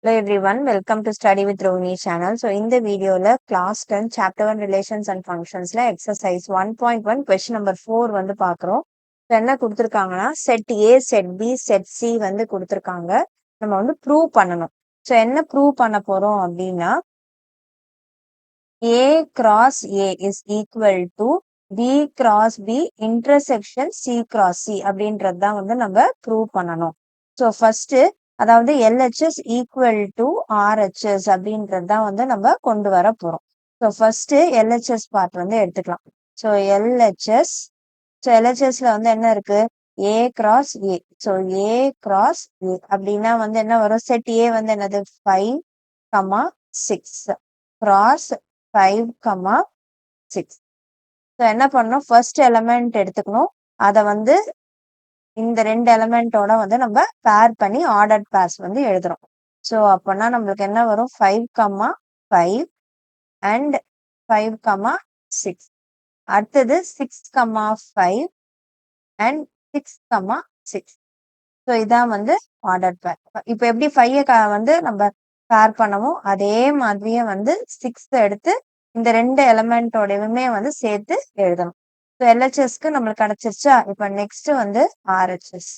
Hello everyone, welcome to Study with Rohini channel. So இந்த வீடியோல class 10 chapter 1 relations and functionsல exercise 1.1 question number 4 வந்து பார்க்குறோம். So என்ன கொடுத்திருக்காங்கன்னா set A, set B, set C வந்து கொடுத்திருக்காங்க. நம்ம வந்து prove பண்ணணும். So என்ன prove பண்ண போறோம் அப்படின்னா A cross A is equal to B cross B intersection C cross C அப்படின்றது தான் வந்து நம்ம prove பண்ணணும். So first அதாவது LHS equal to RHS அப்படின்றது தான் வந்து நம்ம கொண்டு வர போறோம். ஸோ ஃபர்ஸ்ட் LHS பார்ட் வந்து எடுத்துக்கலாம். ஸோ LHSல வந்து என்ன இருக்கு A cross A. So A cross A அப்படின்னா வந்து என்ன வரும் செட் A வந்து என்னது 5, 6 கிராஸ் 5, 6. ஸோ என்ன பண்ணணும் ஃபர்ஸ்ட் எலமெண்ட் எடுத்துக்கணும். அதை வந்து இந்த ரெண்டு எலமெண்டோட வந்து நம்ம பேர் பண்ணி ஆர்டர் பேர்ஸ் வந்து எழுதுறோம். ஸோ அப்போனா நம்மளுக்கு என்ன வரும் 5, 5 அண்ட் 5, 6. அடுத்தது 6, 5 அண்ட் 6, 6. ஸோ இதான் வந்து ஆர்டர் பேர். இப்போ எப்படி 5 வந்து நம்ம பேர் பண்ணவும் அதே மாதிரியே வந்து 6 எடுத்து இந்த ரெண்டு எலமெண்டோடவுமே வந்து சேர்த்து எழுதணும். ஸோ எல்ஹெச்எஸ்க்கு நம்மளுக்கு கிடைச்சிருச்சா. இப்போ நெக்ஸ்ட் வந்து ஆர்ஹெச்எஸ்.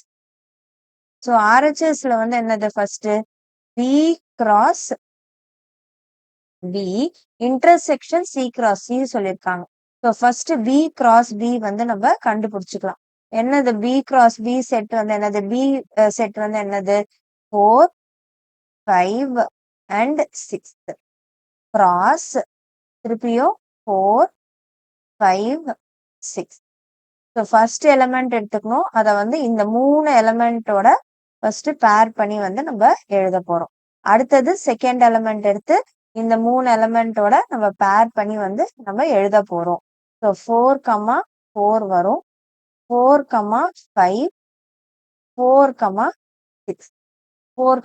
ஸோ ஆர்ஹெச்எஸ்ல வந்து என்னது first B cross B intersection C cross C சொல்லியிருக்காங்க. So first B cross B வந்து நம்ம கண்டுபிடிச்சுக்கலாம். என்னது பி கிராஸ் பி செட் வந்து என்னது பி செட் வந்து என்னது 4, 5 அண்ட் 6 கிராஸ் திருப்பியும் 4, 5, 6. ஸோ ஃபர்ஸ்ட் எலமெண்ட் எடுத்துக்கணும். அதை வந்து இந்த 3 எலமெண்டோட ஃபர்ஸ்ட் பேர் பண்ணி வந்து நம்ம எழுத போறோம். அடுத்தது செகண்ட் எலமெண்ட் எடுத்து இந்த 3 எலமெண்டோட நம்ம பேர் பண்ணி வந்து நம்ம எழுத போறோம். ஸோ 4, 4 வரும். 4, 5, 4, 6. 4,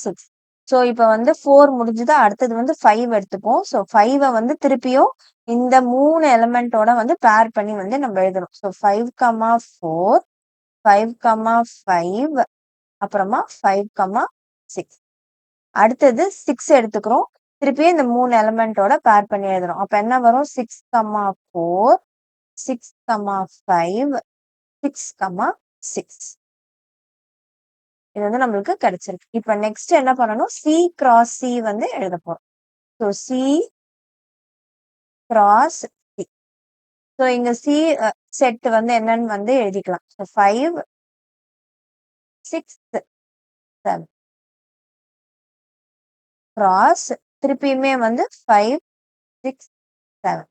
6. ஸோ இப்போ வந்து 4 முடிஞ்சுது. அடுத்தது வந்து 5 எடுத்துப்போம். ஸோ 5 வந்து திருப்பியும் இந்த 3 எலமெண்டோட வந்து பேர் பண்ணி வந்து நம்ம எழுதணும். ஸோ 5, 4, 5, 5 அப்புறமா 5, 6. அடுத்தது 6 எடுத்துக்கிறோம். திருப்பியும் இந்த 3 எலமெண்டோட பேர் பண்ணி எழுதுறோம். அப்ப என்ன வரும் 6, 4, 6, 5, 6, 6. இது வந்து நம்மளுக்கு கிடைச்சிருக்கு. இப்ப நெக்ஸ்ட் என்ன பண்ணணும் சி கிராஸ் சி வந்து எழுத போறோம். So C cross C. So இங்க சி செட் வந்து என்னன்னு வந்து எழுதிக்கலாம். ஸோ 5, 6, 7 கிராஸ் திருப்பியுமே வந்து 5, 6, 7.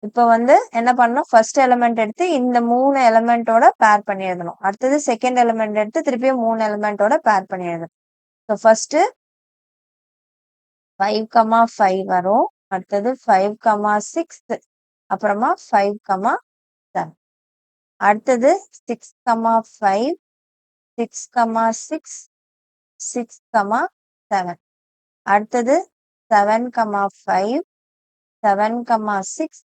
இப்போ வந்து என்ன பண்ணணும் ஃபர்ஸ்ட் எலிமெண்ட் எடுத்து இந்த 3 எலிமெண்டோட பேர் பண்ணி எழுதணும். அடுத்தது செகண்ட் எலிமெண்ட் எடுத்து திருப்பியும் 3 எலிமெண்டோட பேர் பண்ணி எழுதணும். ஸோ ஃபர்ஸ்ட் 5, 5 வரும். அடுத்தது 5, 6 அப்புறமா 5, 7. அடுத்தது 6, 5, 6, 6, 7. அடுத்தது 7, 5, 7, 6,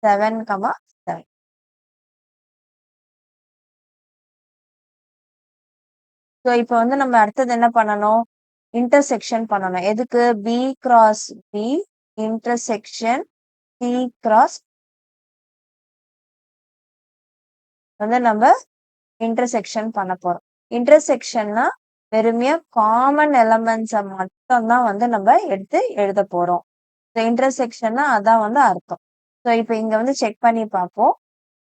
7, 7. ஸோ இப்போ வந்து நம்ம அடுத்தது என்ன பண்ணணும் இன்டர்செக்ஷன் பண்ணணும். எதுக்கு B cross B intersection C cross வந்து நம்ம இன்டர்செக்ஷன் பண்ண போறோம். இன்டர்செக்ஷன்னா வெறுமையா காமன் எலமெண்ட்ஸை மட்டும் தான் வந்து நம்ம எடுத்து எழுத போறோம். இன்டர்செக்ஷன்னா அதான் வந்து அர்த்தம். ஸோ இப்போ இங்க வந்து செக் பண்ணி பார்ப்போம்.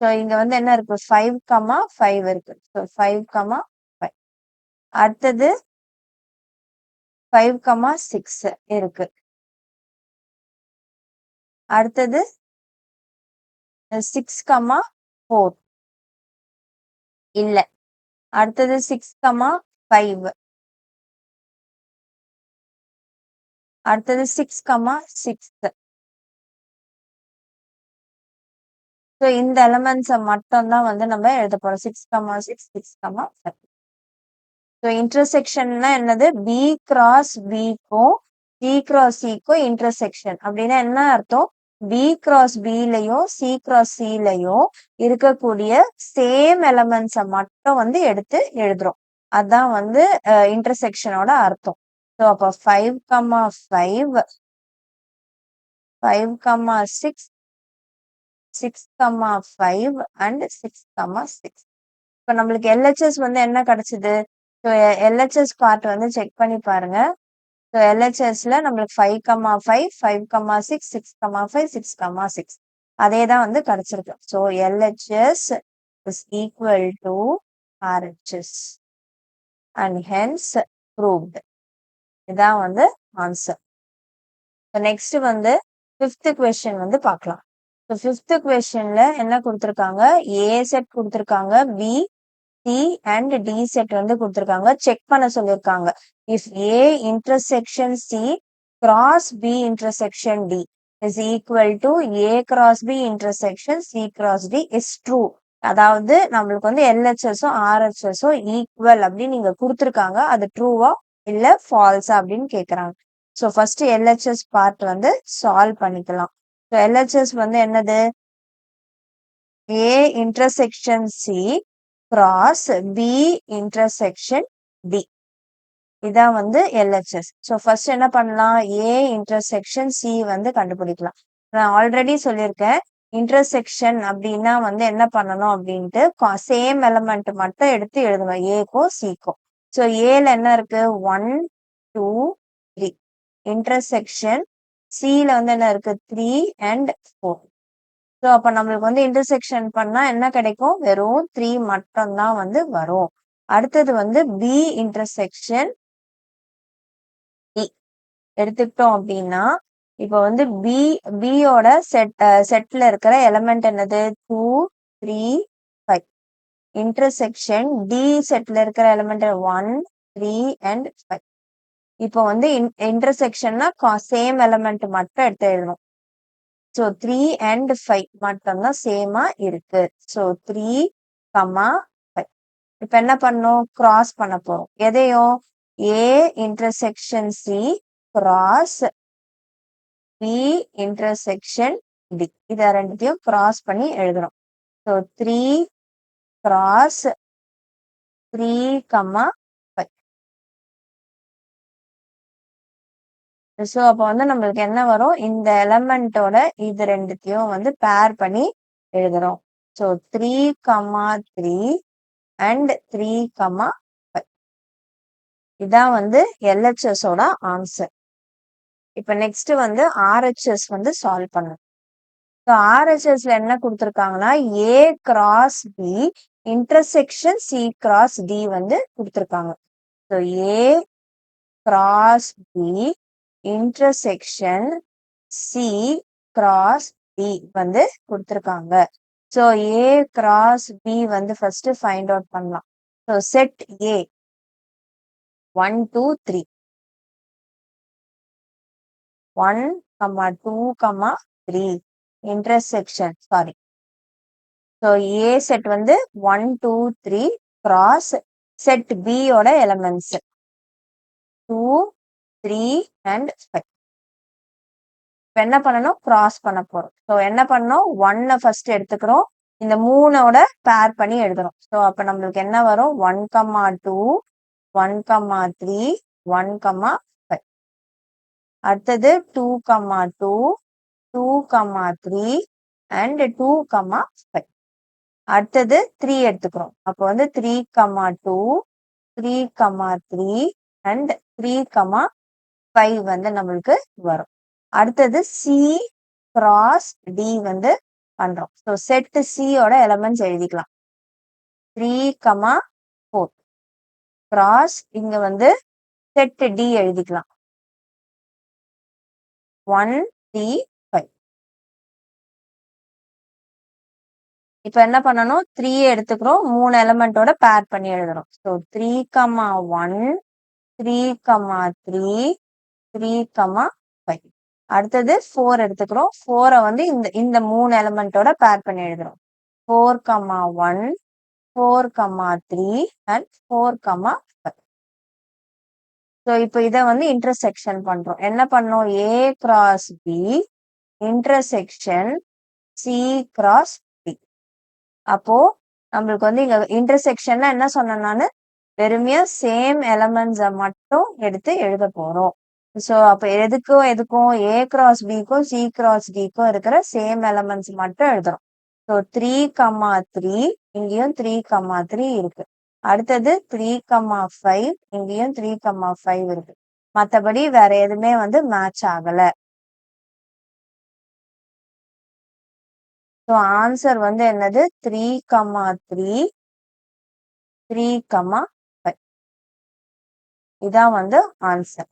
ஸோ இங்க வந்து என்ன இருக்கு 5, 5 இருக்கு. ஸோ 5, 5. அடுத்தது 5, 6 இருக்கு. அடுத்தது 6, 4 இல்ல. அடுத்தது 6, 5. அடுத்தது 6, 6. ஸோ இந்த எலமெண்ட்ஸை மட்டும் தான் வந்து நம்ம எழுத போறோம். 6, 6, 6, 7. ஸோ இன்டர்செக்ஷன்னா என்னது பி கிராஸ் பிக்கும் சி கிராஸ் சிக்கும் இன்டர்செக்ஷன் அப்படின்னா என்ன அர்த்தம் பி கிராஸ் பிலையும் சி கிராஸ் சிலையும் இருக்கக்கூடிய சேம் எலமெண்ட்ஸை மட்டும் வந்து எடுத்து எழுதுறோம். அதான் வந்து இன்டர்செக்ஷனோட அர்த்தம். ஸோ அப்போ 5, 5, 5, 6, 6, 5 அண்ட் 6, 6. இப்போ நம்மளுக்கு LHS வந்து என்ன கிடைச்சது? ஸோ LHS பார்ட் வந்து செக் பண்ணி பாருங்க. ஸோ LHSல நம்மளுக்கு 5, 5, 5, 6, 6, 5, 6, 6. அதே தான் வந்து கிடைச்சிருக்கு. So LHS is equal to RHS and hence proved. இதான் வந்து ஆன்சர். நெக்ஸ்ட் வந்து 5th கொஸ்டின் வந்து பார்க்கலாம். ஸோ 5th கொஸ்டின்ல என்ன கொடுத்துருக்காங்க? ஏ செட் கொடுத்துருக்காங்க, B, C and D set வந்து கொடுத்துருக்காங்க. செக் பண்ண சொல்லியிருக்காங்க. If A intersection C cross B intersection D is equal to A cross B intersection C cross D is true. அதாவது நம்மளுக்கு வந்து எல்ஹெச்எஸும் ஆர்ஹெச்எஸும் ஈக்குவல் அப்படின்னு நீங்க கொடுத்துருக்காங்க. அது ட்ரூவா இல்ல ஃபால்ஸா அப்படின்னு கேக்குறாங்க. ஸோ ஃபர்ஸ்ட் எல்ஹெச்எஸ் பார்ட் வந்து சால்வ் பண்ணிக்கலாம். ஸோ எல்ஹெச்எஸ் வந்து என்னது? A intersection C cross B intersection D. இதான் வந்து LHS. ஸோ ஃபர்ஸ்ட் என்ன பண்ணலாம்? ஏ இன்டர்செக்ஷன் சி வந்து கண்டுபிடிக்கலாம். நான் ஆல்ரெடி சொல்லியிருக்கேன், இன்டர்செக்ஷன் அப்படின்னா வந்து என்ன பண்ணணும் அப்படின்ட்டு சேம் எலமெண்ட் மட்டும் எடுத்து எழுதணும், ஏக்கோ சிக்கோ. ஸோ ஏல என்ன இருக்கு? 1, 2, 3. இன்டர்செக்ஷன் சில வந்து என்ன இருக்கு? 3 and 4. ஸோ அப்ப நம்மளுக்கு வந்து இன்டர்செக்ஷன் பண்ணா என்ன கிடைக்கும்? வெறும் 3 மட்டும் தான் வந்து வரும். அடுத்தது வந்து பி இன்டர்செக்ஷன் டி எடுத்துக்கிட்டோம் அப்படின்னா, இப்ப வந்து பியோட செட்ல இருக்கிற எலமெண்ட் என்னது? 2, 3, 5. இன்டர்செக்ஷன் டி செட்ல இருக்கிற எலமெண்ட் 1, 3 and 5. இப்போ வந்து இன்டர்செக்ஷன்னா சேம் எலமெண்ட் மட்டும் எடுத்து எழுதணும். ஸோ 3 and 5 மட்டும்தான் சேமா இருக்கு. ஸோ 3, 5. இப்ப என்ன பண்ணணும்? கிராஸ் பண்ண போறோம். எதையும்? A intersection C cross B intersection D. இத ரெண்டுத்தையும் கிராஸ் பண்ணி எழுதுறோம். So 3 cross 3, 5. ஸோ அப்போ வந்து நம்மளுக்கு என்ன வரும்? இந்த எலமெண்டோட இது ரெண்டுத்தையும் வந்து பேர் பண்ணி எழுதுறோம். So 3, 3 and 3, 5. இதான் வந்து LHS ஓட ஆன்சர். இப்ப நெக்ஸ்ட் வந்து RHS வந்து சால்வ் பண்ணணும். ஸோ RHSல என்ன கொடுத்துருக்காங்கன்னா, A cross B intersection C cross D வந்து கொடுத்துருக்காங்க. So A cross B intersection C cross D வந்து கொடுத்துருக்காங்க. ஸோ ஏ கிராஸ் பி வந்து ஃபர்ஸ்ட் ஃபைண்ட் அவுட் பண்ணலாம். So set A 1, 2, 3. 1, 2, 3 intersection sorry. So A set வந்து 1, 2, 3 கிராஸ் செட் பி யோட elements 2, 3 and 5. இப்ப என்ன பண்ணணும்? கிராஸ் பண்ண போறோம். ஸோ என்ன பண்ணோம்? 1 ஃபர்ஸ்ட் எடுத்துக்கிறோம். இந்த 3ஓட பேர் பண்ணி எழுதுறோம். ஸோ அப்ப நம்மளுக்கு என்ன வரும்? 1, 2, 1, 3, 1, 5. அடுத்தது 2, 2, 2, 3 and 2, 5. அடுத்தது 3 எடுத்துக்கிறோம். அப்போ வந்து 3, 2, 3, 3 and 3, 5 வந்து நம்மளுக்கு வரும். அடுத்தது சி கிராஸ் டி வந்து பண்றோம். ஸோ செட் சியோட எலமெண்ட்ஸ் எழுதிக்கலாம். 3, 4 கிராஸ் இங்க வந்து செட் டி எழுதிக்கலாம். 1, 3, 5. இப்ப என்ன பண்ணணும்? 3 எடுத்துக்கிறோம். 3 எலமெண்டோட பேர் பண்ணி எழுதுறோம். ஸோ 3, 1, 3, 3, 3, 5. அடுத்தது 4 எடுத்துக்கிறோம். 4 வந்து இந்த 3 எலமெண்டோட பேர் பண்ணி எழுதுறோம். 4, 1, 4, 3 and 4, 5. ஸோ இப்போ இதை வந்து இன்டர்செக்ஷன் பண்றோம். என்ன பண்ணோம்? A cross B intersection C cross D. அப்போ நம்மளுக்கு வந்து இங்க இன்டர்செக்ஷன்ல என்ன சொன்னேன் நானு? வெறுமையா சேம் எலமெண்ட்ஸ மட்டும் எடுத்து எழுத போறோம். ஸோ அப்ப எதுக்கும் எதுக்கும் A கிராஸ் Bக்கும் C கிராஸ் Dக்கும் இருக்கிற சேம் எலமெண்ட்ஸ் மட்டும் எழுதுறோம். ஸோ 3,3 இங்கேயும் 3,3 இருக்கு. அடுத்தது 3,5 இங்கேயும் 3,5 இருக்கு. மத்தபடி வேற எதுவுமே வந்து மேட்ச் ஆகல. ஸோ ஆன்சர் வந்து என்னது 3,3 3,5 இதான் வந்து ஆன்சர்.